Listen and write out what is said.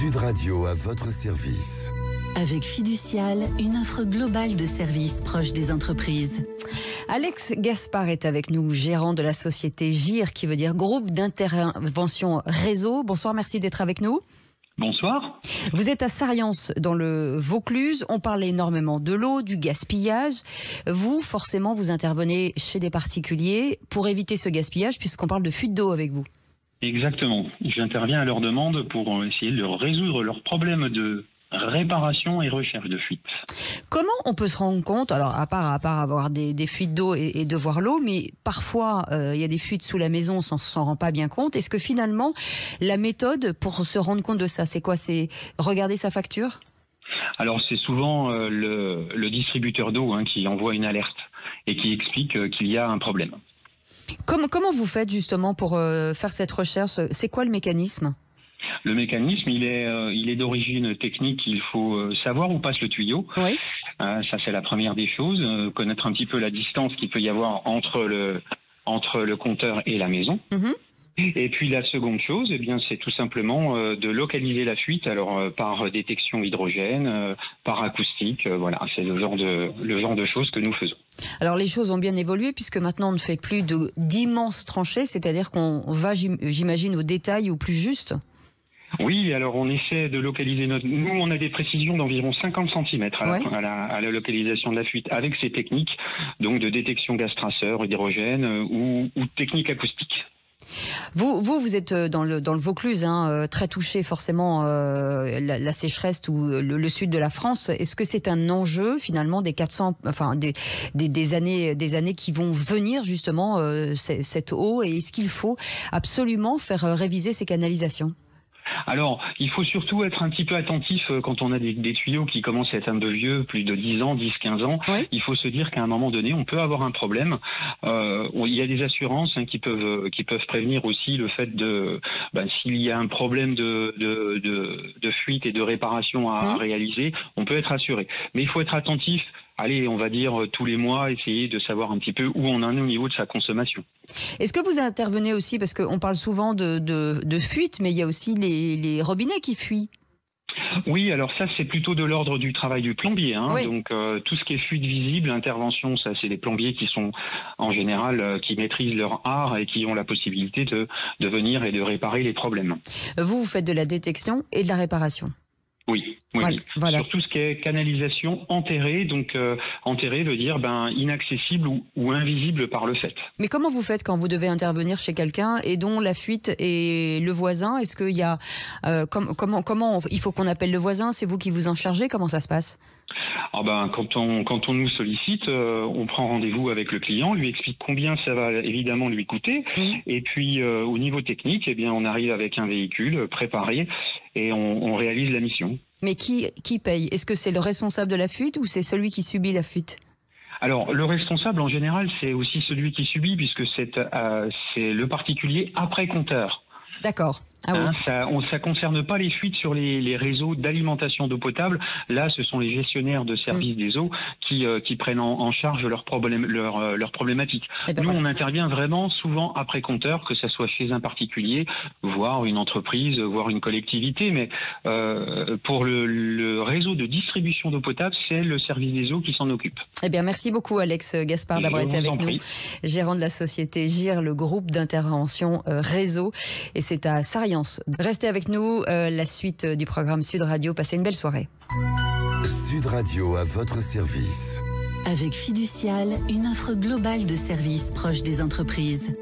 Sud Radio à votre service. Avec Fiducial, une offre globale de services proche des entreprises. Alex Gaspard est avec nous, gérant de la société GIR, qui veut dire Groupe d'intervention réseau. Bonsoir, merci d'être avec nous. Bonsoir. Vous êtes à Sariens, dans le Vaucluse. On parle énormément de l'eau, du gaspillage. Vous, forcément, vous intervenez chez des particuliers pour éviter ce gaspillage, puisqu'on parle de fuite d'eau avec vous. Exactement. J'interviens à leur demande pour essayer de résoudre leurs problèmes de réparation et recherche de fuite. Comment on peut se rendre compte, alors à part avoir des fuites d'eau et de voir l'eau, mais parfois il y a des fuites sous la maison, on s'en rend pas bien compte. Est-ce que finalement la méthode pour se rendre compte de ça, c'est quoi? C'est regarder sa facture? Alors c'est souvent le distributeur d'eau qui envoie une alerte et qui explique qu'il y a un problème. Comment vous faites justement pour faire cette recherche? C'est quoi le mécanisme? Le mécanisme, il est d'origine technique. Il faut savoir où passe le tuyau. Oui. Ça, c'est la première des choses. Connaître un petit peu la distance qu'il peut y avoir entre le compteur et la maison. Mm-hmm. Et puis la seconde chose, c'est tout simplement de localiser la fuite. Alors par détection hydrogène, par acoustique. Voilà, c'est le genre de choses que nous faisons. Alors les choses ont bien évolué puisque maintenant on ne fait plus d'immenses tranchées, c'est-à-dire qu'on va, j'imagine, au détail ou plus juste. Oui, alors on essaie de localiser Nous, on a des précisions d'environ 50 cm à la localisation de la fuite avec ces techniques, donc de détection gaz traceur, hydrogène ou technique acoustique. Vous êtes dans le Vaucluse, très touché forcément la sécheresse ou le sud de la France. Est-ce que c'est un enjeu finalement des 400, des années qui vont venir justement cette eau, et est-ce qu'il faut absolument faire réviser ces canalisations? Alors, il faut surtout être un petit peu attentif quand on a des tuyaux qui commencent à être un peu vieux, plus de 10 ans, 10-15 ans. Oui. Il faut se dire qu'à un moment donné, on peut avoir un problème. Il y a des assurances qui peuvent prévenir aussi le fait de s'il y a un problème de fuite et de réparation à réaliser, on peut être assuré. Mais il faut être attentif. Allez, on va dire tous les mois, essayer de savoir un petit peu où on en est au niveau de sa consommation. Est-ce que vous intervenez aussi, parce qu'on parle souvent de fuite, mais il y a aussi les robinets qui fuient? Oui, alors ça c'est plutôt de l'ordre du travail du plombier. Oui. Donc tout ce qui est fuite visible, intervention, ça c'est les plombiers qui sont en général qui maîtrisent leur art et qui ont la possibilité de venir et de réparer les problèmes. Vous faites de la détection et de la réparation? Oui. Voilà. Sur tout ce qui est canalisation enterrée, donc enterrée veut dire inaccessible ou invisible par le fait. Mais comment vous faites quand vous devez intervenir chez quelqu'un et dont la fuite est le voisin? Est-ce qu'il y a comment il faut qu'on appelle le voisin? C'est vous qui vous en chargez? Comment ça se passe? Quand on nous sollicite, on prend rendez-vous avec le client, lui explique combien ça va évidemment lui coûter, et puis au niveau technique, on arrive avec un véhicule préparé et on réalise la mission. Mais qui paye? Est-ce que c'est le responsable de la fuite ou c'est celui qui subit la fuite? Alors, le responsable, en général, c'est aussi celui qui subit, puisque c'est le particulier après compteur. D'accord. Ah oui. Ça concerne pas les fuites sur les réseaux d'alimentation d'eau potable. Là, ce sont les gestionnaires de services des eaux qui prennent en charge leurs problématiques. Nous, on intervient vraiment souvent après compteur, que ce soit chez un particulier, voire une entreprise, voire une collectivité. Mais pour le réseau de distribution d'eau potable, c'est le service des eaux qui s'en occupe. Merci beaucoup Alex Gaspard d'avoir été avec nous. Gérant de la société GIR, le groupe d'intervention réseau. Et c'est à Sariens. Restez avec nous, la suite du programme Sud Radio. Passez une belle soirée. Sud Radio à votre service. Avec Fiducial, une offre globale de services proche des entreprises.